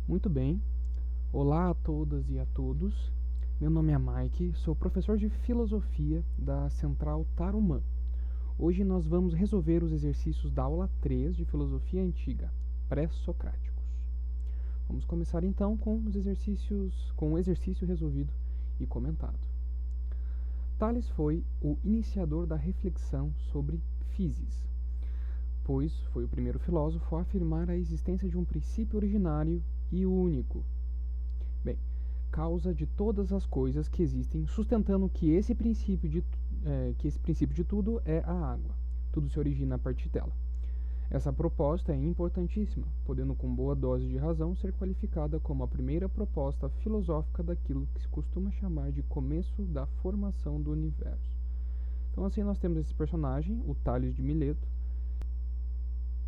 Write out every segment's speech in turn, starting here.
Muito bem. Olá a todas e a todos. Meu nome é Mike, sou professor de filosofia da Central Tarumã. Hoje nós vamos resolver os exercícios da aula 3 de filosofia antiga, pré-socráticos. Vamos começar então com o exercício resolvido e comentado. Tales foi o iniciador da reflexão sobre physis, pois foi o primeiro filósofo a afirmar a existência de um princípio originário e único. Bem, causa de todas as coisas que existem, sustentando que esse princípio de tudo é a água. Tudo se origina a partir dela. Essa proposta é importantíssima, podendo com boa dose de razão ser qualificada como a primeira proposta filosófica daquilo que se costuma chamar de começo da formação do universo. Então assim nós temos esse personagem, o Tales de Mileto,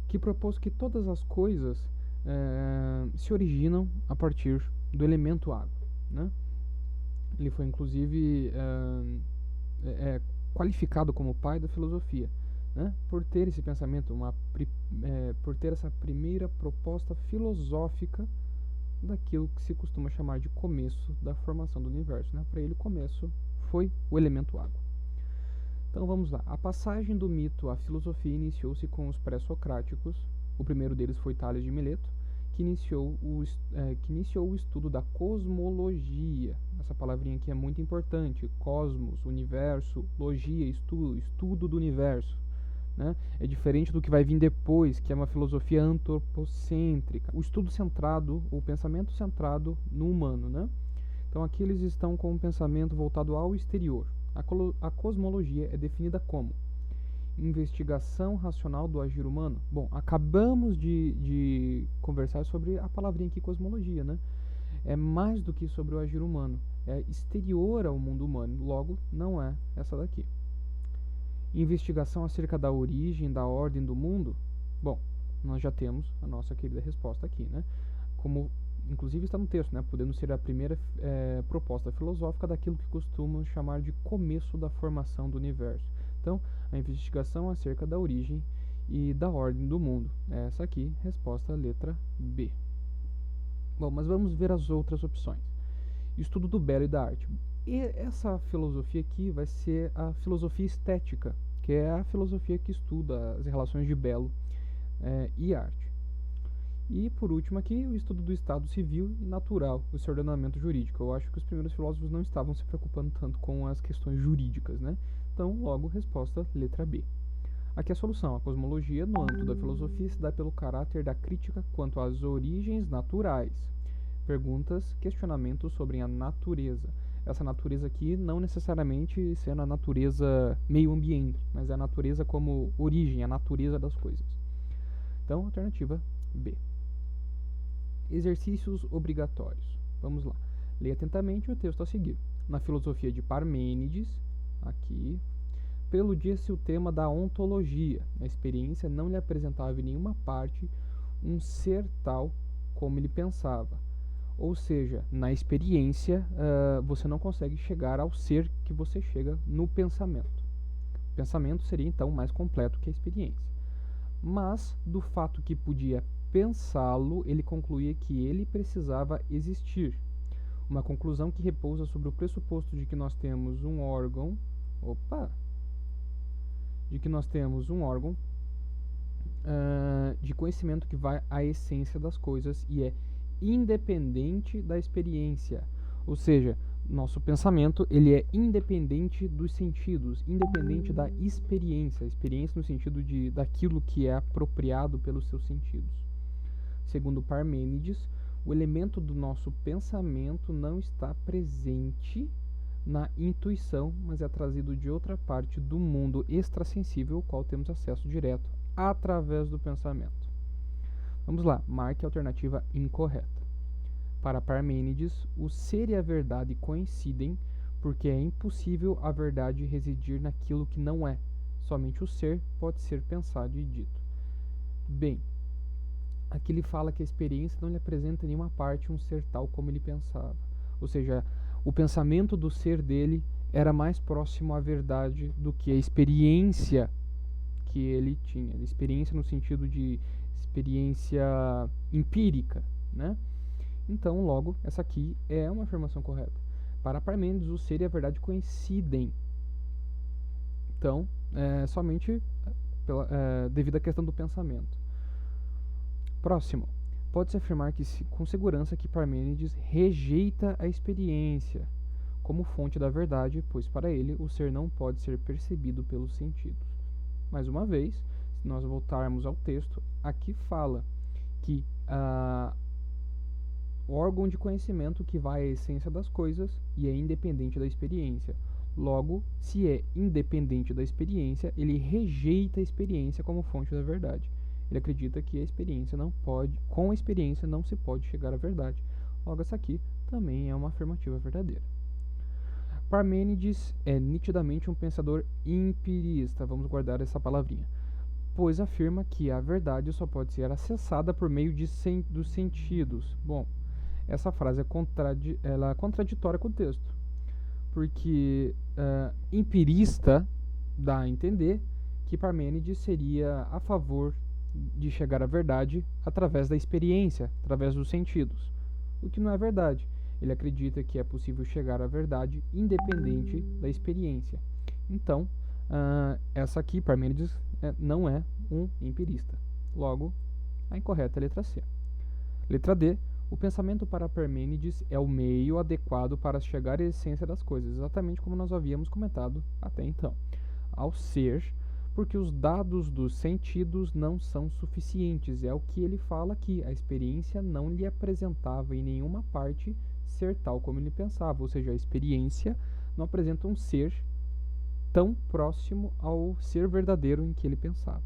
que propôs que todas as coisas se originam a partir do elemento água, né? Ele foi inclusive qualificado como pai da filosofia, né? Por ter esse pensamento, por ter essa primeira proposta filosófica daquilo que se costuma chamar de começo da formação do universo, né? Para ele o começo foi o elemento água. Então vamos lá. A passagem do mito à filosofia iniciou-se com os pré-socráticos. O primeiro deles foi Tales de Mileto, que iniciou o estudo da cosmologia. Essa palavrinha aqui é muito importante. Cosmos, universo, logia, estudo do universo, né? É diferente do que vai vir depois, que é uma filosofia antropocêntrica. O estudo centrado, o pensamento centrado no humano, né? Então aqui eles estão com um pensamento voltado ao exterior. A cosmologia é definida como investigação racional do agir humano. Bom, acabamos de conversar sobre a palavrinha aqui, cosmologia, né? É mais do que sobre o agir humano. É exterior ao mundo humano. Logo, não é essa daqui. Investigação acerca da origem, da ordem do mundo. Bom, nós já temos a nossa querida resposta aqui, né? Como inclusive está no texto, né? Podendo ser a primeira proposta filosófica daquilo que costumam chamar de começo da formação do universo. Então, a investigação acerca da origem e da ordem do mundo. Essa aqui, resposta letra B. Bom, mas vamos ver as outras opções. Estudo do belo e da arte. E essa filosofia aqui vai ser a filosofia estética, que é a filosofia que estuda as relações de belo e arte. E, por último aqui, o estudo do Estado civil e natural, o seu ordenamento jurídico. Eu acho que os primeiros filósofos não estavam se preocupando tanto com as questões jurídicas, né? Então, logo, resposta letra B. Aqui a solução. A cosmologia, no âmbito da filosofia, se dá pelo caráter da crítica quanto às origens naturais. Perguntas, questionamentos sobre a natureza. Essa natureza aqui não necessariamente sendo a natureza meio ambiente, mas é a natureza como origem, a natureza das coisas. Então, alternativa B. Exercícios obrigatórios. Vamos lá. Leia atentamente o texto a seguir. Na filosofia de Parmênides, aqui, preludia-se o tema da ontologia. A experiência não lhe apresentava em nenhuma parte um ser tal como ele pensava. Ou seja, na experiência você não consegue chegar ao ser que você chega no pensamento. O pensamento seria então mais completo que a experiência. Mas, do fato que podia pensá-lo, ele concluía que ele precisava existir. Uma conclusão que repousa sobre o pressuposto de que nós temos um órgão de conhecimento que vai à essência das coisas e é independente da experiência. Ou seja, nosso pensamento ele é independente dos sentidos, independente da experiência. Experiência no sentido daquilo que é apropriado pelos seus sentidos. Segundo Parmênides, o elemento do nosso pensamento não está presente na intuição, mas é trazido de outra parte do mundo extrasensível, ao qual temos acesso direto através do pensamento. Vamos lá, marque a alternativa incorreta. Para Parmênides, o ser e a verdade coincidem porque é impossível a verdade residir naquilo que não é. Somente o ser pode ser pensado e dito. Bem, aqui ele fala que a experiência não lhe apresenta em nenhuma parte um ser tal como ele pensava. Ou seja, o pensamento do ser dele era mais próximo à verdade do que a experiência que ele tinha. Experiência no sentido de experiência empírica, né? Então, logo, essa aqui é uma afirmação correta. Para Parmênides, o ser e a verdade coincidem. Então, somente devido à questão do pensamento. Próximo. Pode-se afirmar com segurança que Parmênides rejeita a experiência como fonte da verdade, pois para ele o ser não pode ser percebido pelos sentidos. Mais uma vez, se nós voltarmos ao texto, aqui fala que o órgão de conhecimento que vai à essência das coisas e é independente da experiência. Logo, se é independente da experiência, ele rejeita a experiência como fonte da verdade. Ele acredita que com a experiência não se pode chegar à verdade. Logo, essa aqui também é uma afirmativa verdadeira. Parmênides é nitidamente um pensador empirista, vamos guardar essa palavrinha, pois afirma que a verdade só pode ser acessada por meio dos sentidos. Bom, essa frase ela é contraditória com o texto, porque empirista dá a entender que Parmênides seria a favor de chegar à verdade através da experiência, através dos sentidos, o que não é verdade. Ele acredita que é possível chegar à verdade independente da experiência. Então, essa aqui, Parmênides, não é um empirista. Logo, a incorreta é a letra C. Letra D. O pensamento para Parmênides é o meio adequado para chegar à essência das coisas, exatamente como nós havíamos comentado até então. Ao ser, porque os dados dos sentidos não são suficientes. É o que ele fala aqui. A experiência não lhe apresentava em nenhuma parte ser tal como ele pensava, ou seja, a experiência não apresenta um ser tão próximo ao ser verdadeiro em que ele pensava.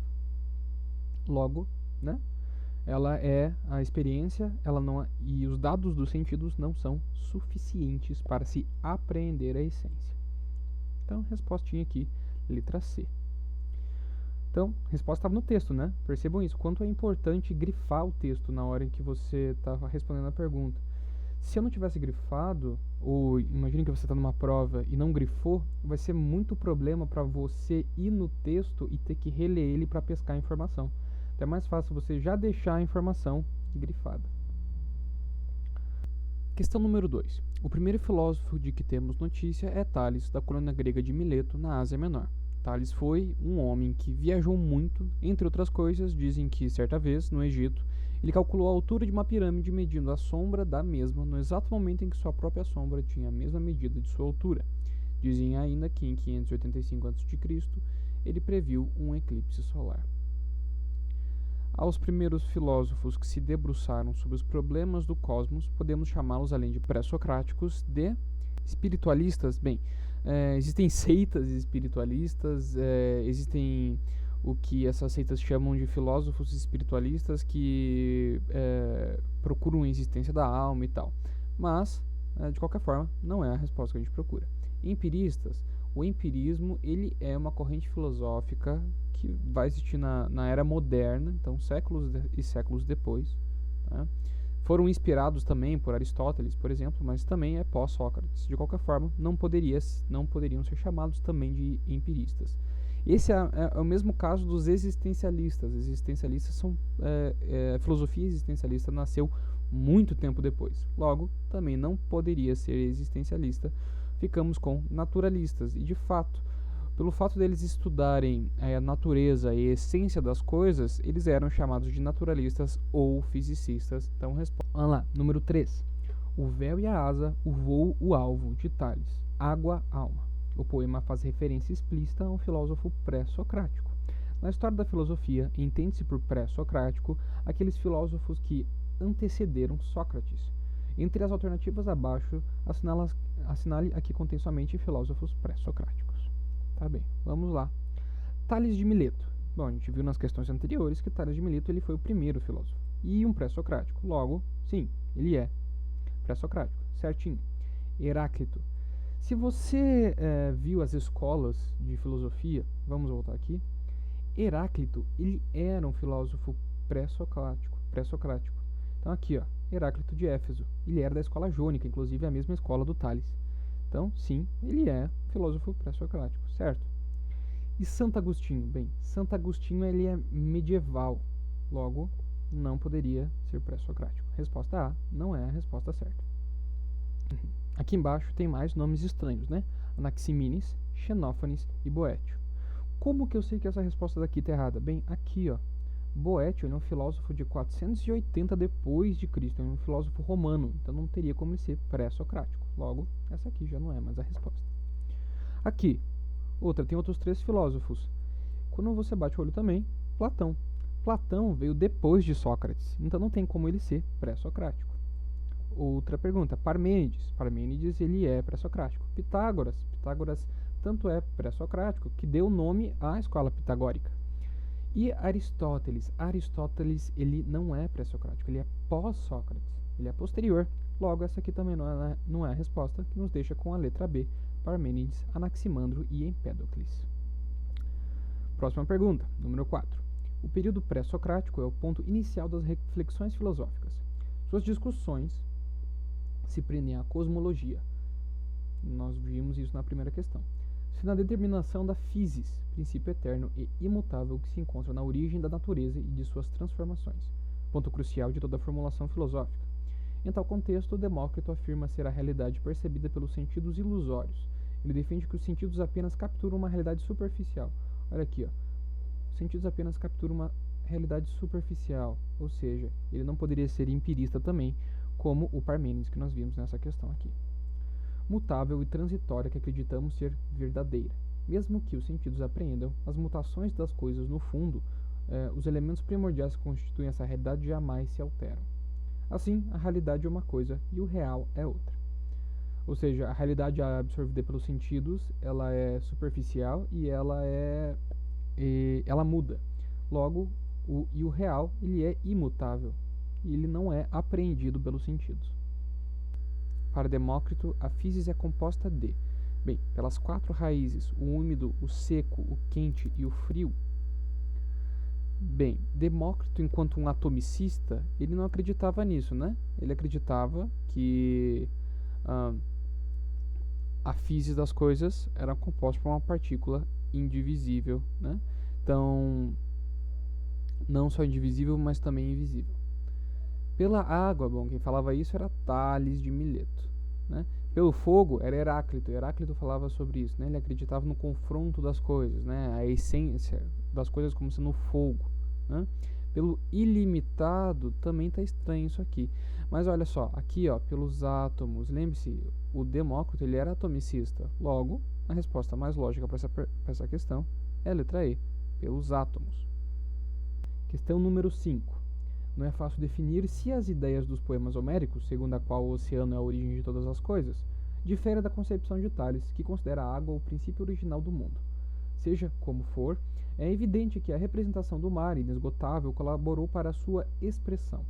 Logo, a experiência, e os dados dos sentidos não são suficientes para se apreender a essência. Então, respostinha aqui, letra C. Então, a resposta estava no texto, né? Percebam isso, quanto é importante grifar o texto na hora em que você estava respondendo a pergunta. Se eu não tivesse grifado, ou imagine que você está numa prova e não grifou, vai ser muito problema para você ir no texto e ter que reler ele para pescar a informação. Então é mais fácil você já deixar a informação grifada. Questão número 2. O primeiro filósofo de que temos notícia é Tales, da colônia grega de Mileto, na Ásia Menor. Tales foi um homem que viajou muito, entre outras coisas, dizem que certa vez, no Egito, ele calculou a altura de uma pirâmide medindo a sombra da mesma no exato momento em que sua própria sombra tinha a mesma medida de sua altura. Dizem ainda que em 585 a.C. ele previu um eclipse solar. Aos primeiros filósofos que se debruçaram sobre os problemas do cosmos, podemos chamá-los, além de pré-socráticos, de espiritualistas. Bem, existem seitas espiritualistas, existem o que essas seitas chamam de filósofos espiritualistas que procuram a existência da alma e tal. Mas, de qualquer forma, não é a resposta que a gente procura. Empiristas, o empirismo ele é uma corrente filosófica que vai existir na era moderna, então séculos e séculos depois. Tá? Foram inspirados também por Aristóteles, por exemplo, mas também é pós-Sócrates. De qualquer forma, não poderiam ser chamados também de empiristas. Esse é o mesmo caso dos existencialistas. Existencialistas são a filosofia existencialista nasceu muito tempo depois. Logo, também não poderia ser existencialista. Ficamos com naturalistas. E de fato, pelo fato deles estudarem a natureza e a essência das coisas, eles eram chamados de naturalistas ou fisicistas. Então, vamos lá, número 3. O véu e a asa, o voo, o alvo, de Tales. Água, alma. O poema faz referência explícita a um filósofo pré-socrático. Na história da filosofia, entende-se por pré-socrático aqueles filósofos que antecederam Sócrates. Entre as alternativas abaixo, assinale a que contém somente filósofos pré-socráticos. Tá bem, vamos lá. Tales de Mileto. Bom, a gente viu nas questões anteriores que Tales de Mileto ele foi o primeiro filósofo e um pré-socrático. Logo, sim, ele é pré-socrático, certinho. Heráclito. Se você viu as escolas de filosofia, vamos voltar aqui. Heráclito, ele era um filósofo pré-socrático. Então aqui, ó, Heráclito de Éfeso. Ele era da escola jônica, inclusive a mesma escola do Tales. Então, sim, ele é filósofo pré-socrático, certo? E Santo Agostinho? Bem, Santo Agostinho ele é medieval. Logo, não poderia ser pré-socrático. Resposta A não é a resposta certa. Aqui embaixo tem mais nomes estranhos, né? Anaximenes, Xenófanes e Boétio. Como que eu sei que essa resposta daqui está errada? Bem, aqui, ó. Boétio é um filósofo de 480 depois de Cristo, é um filósofo romano, então não teria como ele ser pré-socrático. Logo, essa aqui já não é mais a resposta. Aqui, tem outros 3 filósofos. Quando você bate o olho também, Platão. Platão veio depois de Sócrates, então não tem como ele ser pré-socrático. Outra pergunta, Parmênides. Parmênides ele é pré-socrático. Pitágoras tanto é pré-socrático que deu nome à escola pitagórica. E Aristóteles ele não é pré-socrático, ele é pós-Sócrates, ele é posterior. Logo, essa aqui também não é a resposta, que nos deixa com a letra B, Parmênides, Anaximandro e Empédocles. Próxima pergunta, número 4. O período pré-socrático é o ponto inicial das reflexões filosóficas. Suas discussões se prendem à cosmologia. Nós vimos isso na primeira questão. Se na determinação da physis, princípio eterno e imutável que se encontra na origem da natureza e de suas transformações, ponto crucial de toda a formulação filosófica. Em tal contexto, Demócrito afirma ser a realidade percebida pelos sentidos ilusórios. Ele defende que os sentidos apenas capturam uma realidade superficial. Olha aqui, ó. Os sentidos apenas capturam uma realidade superficial, ou seja, ele não poderia ser empirista também, como o Parmênides que nós vimos nessa questão aqui. Mutável e transitória que acreditamos ser verdadeira. Mesmo que os sentidos apreendam as mutações das coisas no fundo, os elementos primordiais que constituem essa realidade jamais se alteram. Assim, a realidade é uma coisa e o real é outra. Ou seja, a realidade absorvida pelos sentidos, ela é superficial e ela muda. Logo, o real ele é imutável e ele não é apreendido pelos sentidos. Para Demócrito, a physis é composta de, pelas 4 raízes, o úmido, o seco, o quente e o frio. Demócrito, enquanto um atomicista, ele não acreditava nisso, né? Ele acreditava que a physis das coisas era composta por uma partícula indivisível, né? Então, não só indivisível, mas também invisível. Pela água, quem falava isso era Tales de Mileto, né? Pelo fogo era Heráclito. Heráclito falava sobre isso, né? Ele acreditava no confronto das coisas, né? A essência das coisas como sendo fogo, né? Pelo ilimitado também está estranho isso aqui. Mas olha só, aqui pelos átomos. Lembre-se, o Demócrito ele era atomicista. Logo, a resposta mais lógica para essa questão é a letra E, pelos átomos. Questão número 5. Não é fácil definir se as ideias dos poemas homéricos, segundo a qual o oceano é a origem de todas as coisas, diferem da concepção de Tales, que considera a água o princípio original do mundo. Seja como for, é evidente que a representação do mar inesgotável colaborou para a sua expressão.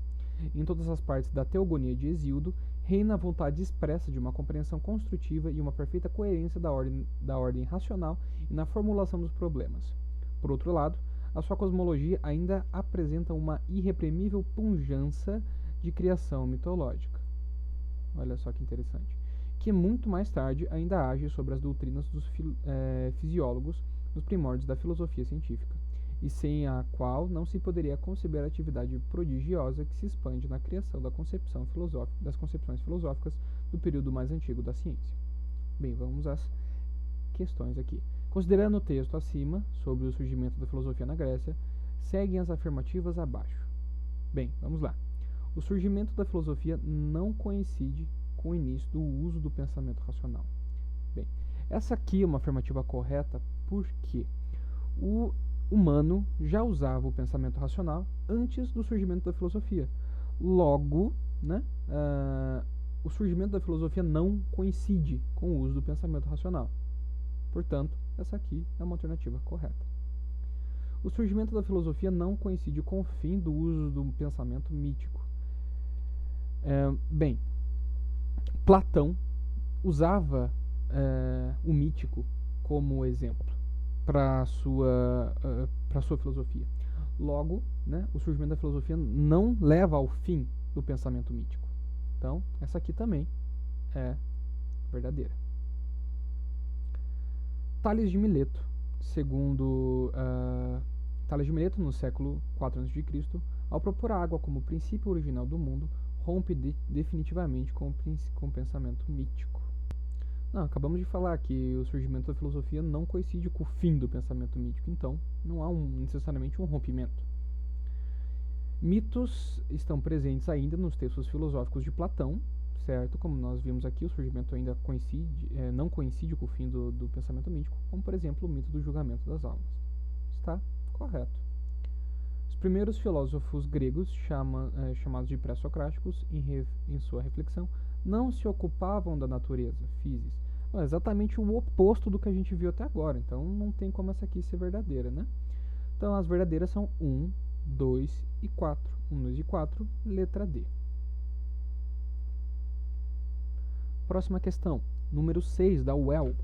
Em todas as partes da teogonia de Hesíodo, reina a vontade expressa de uma compreensão construtiva e uma perfeita coerência da ordem racional e na formulação dos problemas. Por outro lado, a sua cosmologia ainda apresenta uma irreprimível pujança de criação mitológica. Olha só que interessante. Que muito mais tarde ainda age sobre as doutrinas dos fisiólogos nos primórdios da filosofia científica, e sem a qual não se poderia conceber a atividade prodigiosa que se expande na criação das concepções filosóficas do período mais antigo da ciência. Vamos às questões aqui. Considerando o texto acima, sobre o surgimento da filosofia na Grécia, seguem as afirmativas abaixo. Vamos lá. O surgimento da filosofia não coincide com o início do uso do pensamento racional. Essa aqui é uma afirmativa correta porque o humano já usava o pensamento racional antes do surgimento da filosofia. Logo, o surgimento da filosofia não coincide com o uso do pensamento racional. Portanto, essa aqui é uma alternativa correta. O surgimento da filosofia não coincide com o fim do uso do pensamento mítico. Platão usava o mítico como exemplo para sua filosofia. Logo, o surgimento da filosofia não leva ao fim do pensamento mítico. Então, essa aqui também é verdadeira. Tales de Mileto, segundo Tales de Mileto, no século IV a.C., Ao propor a água como princípio original do mundo, rompe definitivamente com o pensamento mítico. Não, acabamos de falar que o surgimento da filosofia não coincide com o fim do pensamento mítico, então não há necessariamente um rompimento. Mitos estão presentes ainda nos textos filosóficos de Platão, certo? Como nós vimos aqui, o surgimento ainda não coincide com o fim do pensamento mítico, como por exemplo o mito do julgamento das almas. Está correto. Os primeiros filósofos gregos, chamados de pré-socráticos, em sua reflexão, não se ocupavam da natureza, physis. É exatamente o oposto do que a gente viu até agora, então não tem como essa aqui ser verdadeira, né? Então as verdadeiras são 1, 2 e 4. 1, 2 e 4, letra D. Próxima questão, número 6 da UEL.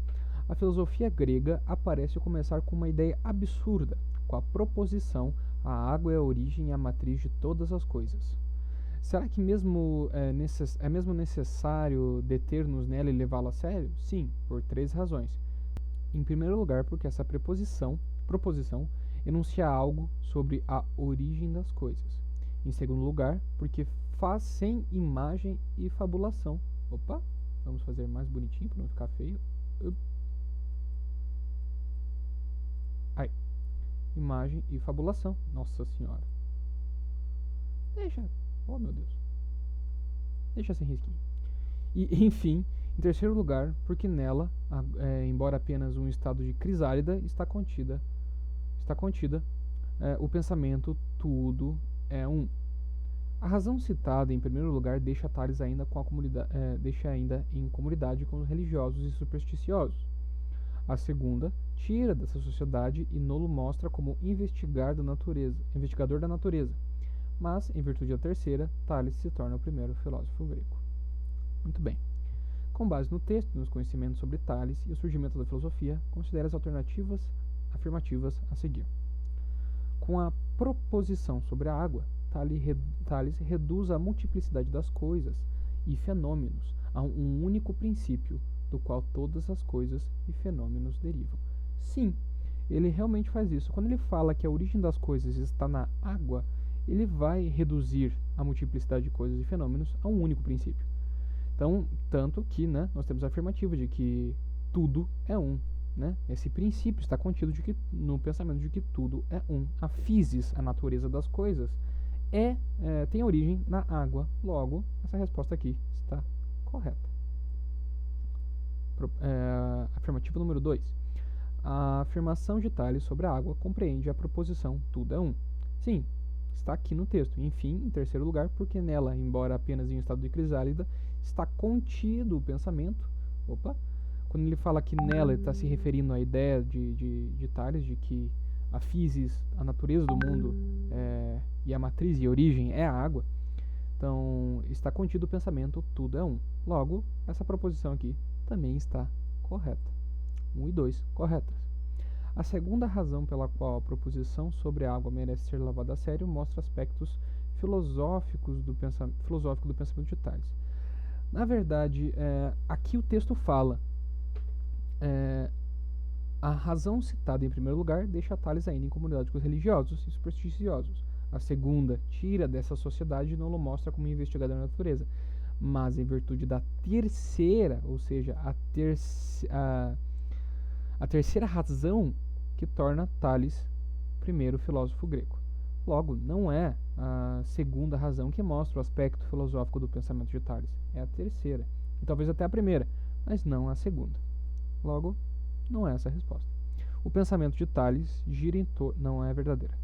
A filosofia grega aparece começar com uma ideia absurda, com a proposição: a água é a origem e a matriz de todas as coisas. Será que é mesmo necessário deter-nos nela e levá-la a sério? Sim, por 3 razões. Em primeiro lugar, porque essa proposição enuncia algo sobre a origem das coisas. Em segundo lugar, porque faz sem imagem e fabulação. Opa, vamos fazer mais bonitinho para não ficar feio. Aí, imagem e fabulação. Nossa senhora. Oh meu Deus. Deixa sem risquinho. E, enfim, em terceiro lugar, porque nela, embora apenas um estado de crisálida, está contida o pensamento tudo é um. A razão citada em primeiro lugar deixa Tales ainda em comunidade com os religiosos e supersticiosos. A segunda tira dessa sociedade e nolo mostra como investigador da natureza. Mas, em virtude da terceira, Tales se torna o primeiro filósofo grego. Muito bem. Com base no texto e nos conhecimentos sobre Tales e o surgimento da filosofia, considere as alternativas afirmativas a seguir. Com a proposição sobre a água, Tales reduz a multiplicidade das coisas e fenômenos a um único princípio, do qual todas as coisas e fenômenos derivam. Sim, ele realmente faz isso. Quando ele fala que a origem das coisas está na água, ele vai reduzir a multiplicidade de coisas e fenômenos a um único princípio. Então, tanto que nós temos a afirmativa de que tudo é um. Esse princípio está contido no pensamento de que tudo é um. A physis, a natureza das coisas, tem origem na água. Logo, essa resposta aqui está correta. Afirmativa número 2. A afirmação de Tales sobre a água compreende a proposição tudo é um. Sim, está aqui no texto. Enfim, em terceiro lugar, porque nela, embora apenas em estado de crisálida, está contido o pensamento. Quando ele fala que nela, ele está se referindo à ideia de Tales de que a physis, a natureza do mundo, e a matriz e a origem é a água. Então, está contido o pensamento tudo é um. Logo, essa proposição aqui também está correta. 1 e 2 corretas. A segunda razão pela qual a proposição sobre a água merece ser levada a sério mostra aspectos filosófico do pensamento de Tales. Na verdade, aqui o texto fala: a razão citada em primeiro lugar deixa Tales ainda em comunidade com os religiosos e supersticiosos. A segunda tira dessa sociedade e não o mostra como investigador da natureza. Mas em virtude da terceira, ou seja, a terceira razão que torna Tales primeiro filósofo grego. Logo, não é a segunda razão que mostra o aspecto filosófico do pensamento de Tales. É a terceira. E talvez até a primeira, mas não a segunda. Logo, não é essa a resposta. O pensamento de Tales não é verdadeira.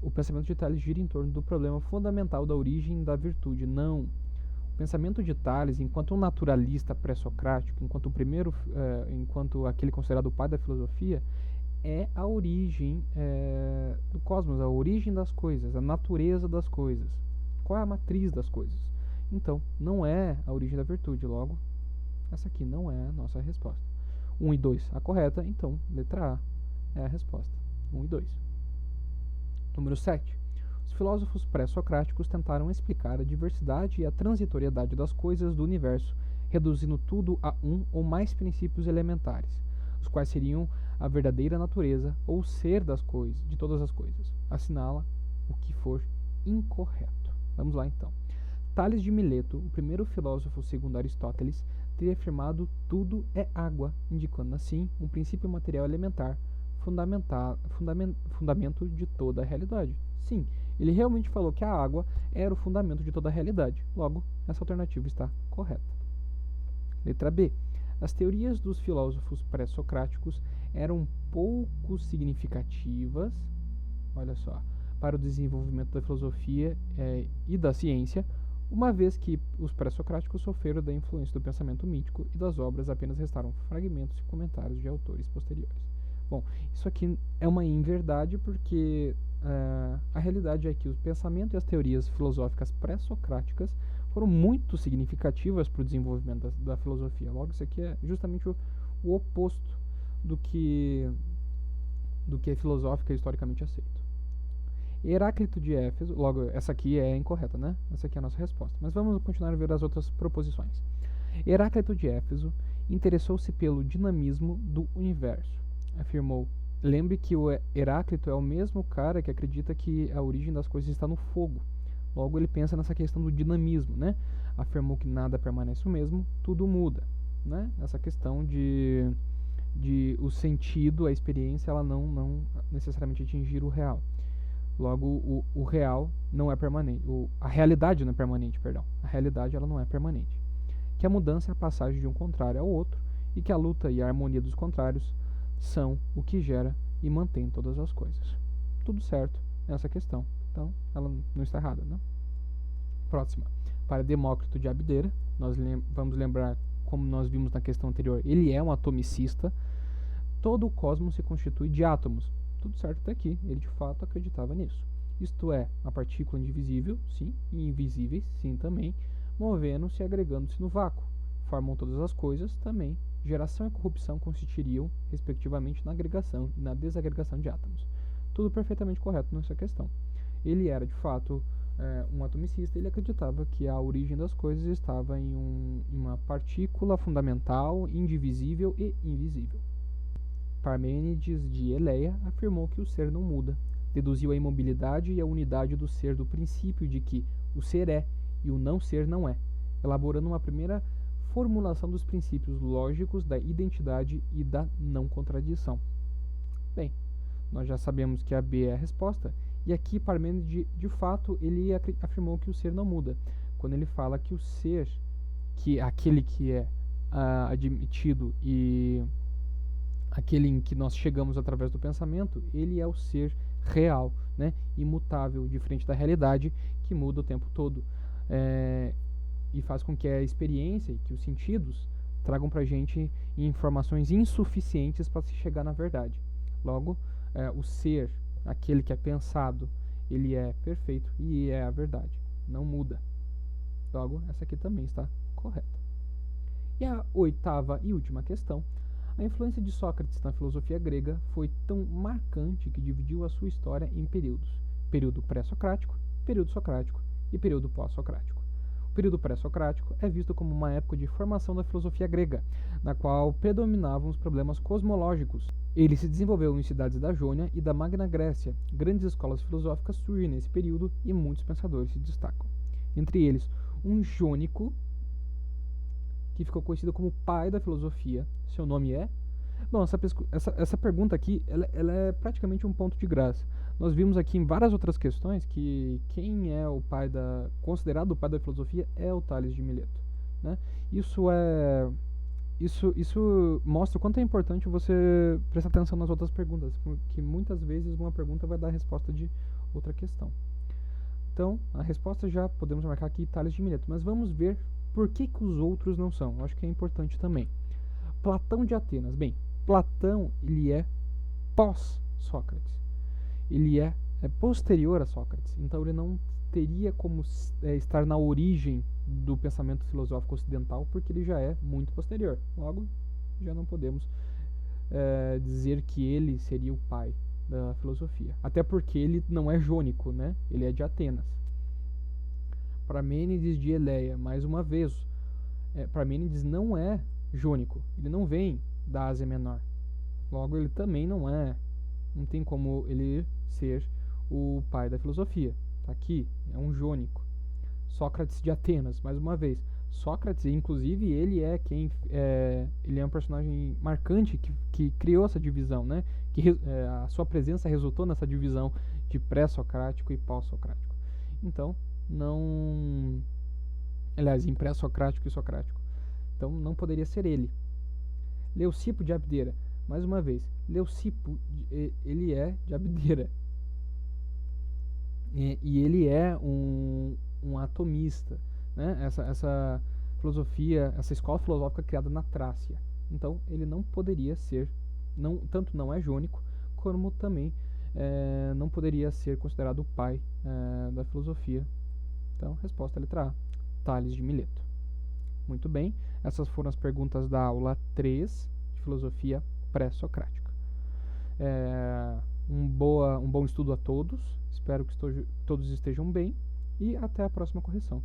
O pensamento de Tales gira em torno do problema fundamental da origem da virtude. Não. O pensamento de Tales, enquanto um naturalista pré-socrático, enquanto aquele considerado o pai da filosofia, é a origem do cosmos, a origem das coisas, a natureza das coisas. Qual é a matriz das coisas? Então, não é a origem da virtude. Logo, essa aqui não é a nossa resposta. 1 e 2 a correta, então, letra A é a resposta. 1 e 2. Número 7. Os filósofos pré-socráticos tentaram explicar a diversidade e a transitoriedade das coisas do universo, reduzindo tudo a um ou mais princípios elementares, os quais seriam a verdadeira natureza ou ser das coisas, de todas as coisas. Assinala o que for incorreto. Vamos lá então. Tales de Mileto, o primeiro filósofo segundo Aristóteles, teria afirmado tudo é água, indicando assim um princípio material elementar, fundamento de toda a realidade. Sim, ele realmente falou que a água era o fundamento de toda a realidade. Logo, essa alternativa está correta. Letra B. As teorias dos filósofos pré-socráticos eram pouco significativas, olha só, para o desenvolvimento da filosofia e da ciência, uma vez que os pré-socráticos sofreram da influência do pensamento mítico e das obras apenas restaram fragmentos e comentários de autores posteriores. Bom, isso aqui é uma inverdade porque a realidade é que o pensamento e as teorias filosóficas pré-socráticas foram muito significativas para o desenvolvimento da filosofia. Logo, isso aqui é justamente o oposto do que é filosófica e historicamente aceito. Heráclito de Éfeso, logo, essa aqui é incorreta, né? Essa aqui é a nossa resposta. Mas vamos continuar a ver as outras proposições. Heráclito de Éfeso interessou-se pelo dinamismo do universo. Afirmou, lembre que o Heráclito é o mesmo cara que acredita que a origem das coisas está no fogo. Logo, ele pensa nessa questão do dinamismo, né? Afirmou que nada permanece o mesmo, tudo muda, né? Essa questão de o sentido, a experiência, ela não necessariamente atingir o real. Logo, o real não é permanente. A realidade não é permanente, perdão. A realidade ela não é permanente. Que a mudança é a passagem de um contrário ao outro e que a luta e a harmonia dos contrários são o que gera e mantém todas as coisas. Tudo certo nessa questão. Então, ela não está errada, né? Próxima. Para Demócrito de Abdera, nós vamos lembrar, como nós vimos na questão anterior, ele é um atomicista. Todo o cosmos se constitui de átomos. Tudo certo até aqui, ele de fato acreditava nisso. Isto é, a partícula indivisível, sim, e invisíveis, sim também, movendo-se e agregando-se no vácuo. Formam todas as coisas, também. Geração e corrupção consistiriam, respectivamente, na agregação e na desagregação de átomos. Tudo perfeitamente correto nessa questão. Ele era, de fato, um atomicista, ele acreditava que a origem das coisas estava em uma partícula fundamental, indivisível e invisível. Parmênides de Eleia afirmou que o ser não muda. Deduziu a imobilidade e a unidade do ser do princípio de que o ser é e o não ser não é, elaborando uma primeira formulação dos princípios lógicos da identidade e da não contradição. Bem, nós já sabemos que a B é a resposta, e aqui Parmênides, de fato, ele afirmou que o ser não muda, quando ele fala que o ser, que aquele que é admitido e aquele em que nós chegamos através do pensamento, ele é o ser real, né? Imutável, diferente da realidade, que muda o tempo todo. E faz com que a experiência e que os sentidos tragam para a gente informações insuficientes para se chegar na verdade. Logo, o ser, aquele que é pensado, ele é perfeito e é a verdade, não muda. Logo, essa aqui também está correta. E a oitava e última questão. A influência de Sócrates na filosofia grega foi tão marcante que dividiu a sua história em períodos: período pré-socrático, período socrático e período pós-socrático. O período pré-socrático é visto como uma época de formação da filosofia grega, na qual predominavam os problemas cosmológicos. Ele se desenvolveu em cidades da Jônia e da Magna Grécia. Grandes escolas filosóficas surgem nesse período e muitos pensadores se destacam. Entre eles, um jônico, que ficou conhecido como pai da filosofia. Seu nome é? Bom, essa pergunta aqui, ela é praticamente um ponto de graça. Nós vimos aqui em várias outras questões que quem é o pai considerado o pai da filosofia é o Tales de Mileto, né? Isso mostra o quanto é importante você prestar atenção nas outras perguntas, porque muitas vezes uma pergunta vai dar a resposta de outra questão. Então, a resposta já podemos marcar aqui Tales de Mileto, mas vamos ver por que os outros não são. Eu acho que é importante também. Platão de Atenas. Bem, Platão, ele é pós-Sócrates. Ele é posterior a Sócrates. Então, ele não teria como estar na origem do pensamento filosófico ocidental, porque ele já é muito posterior. Logo, já não podemos dizer que ele seria o pai da filosofia. Até porque ele não é jônico, né? Ele é de Atenas. Parmênides de Eleia, mais uma vez, Parmênides não é jônico, ele não vem da Ásia Menor. Logo, ele também não tem como ele ser o pai da filosofia, tá aqui, é um jônico. Sócrates de Atenas, mais uma vez. Sócrates, inclusive, ele é um personagem marcante que criou essa divisão, né? A sua presença resultou nessa divisão de pré-socrático e pós-socrático. Então, não... Aliás, em pré-socrático e socrático. Então, não poderia ser ele. Leucipo de Abdera, mais uma vez. Leucipo, ele é de Abdera. E ele é um atomista, né? Essa filosofia, essa escola filosófica criada na Trácia. Então, ele não poderia ser, tanto não é jônico, como também não poderia ser considerado o pai da filosofia. Então, resposta letra A, Tales de Mileto. Muito bem, essas foram as perguntas da aula 3 de filosofia pré-socrática. Um bom estudo a todos, espero que todos estejam bem e até a próxima correção.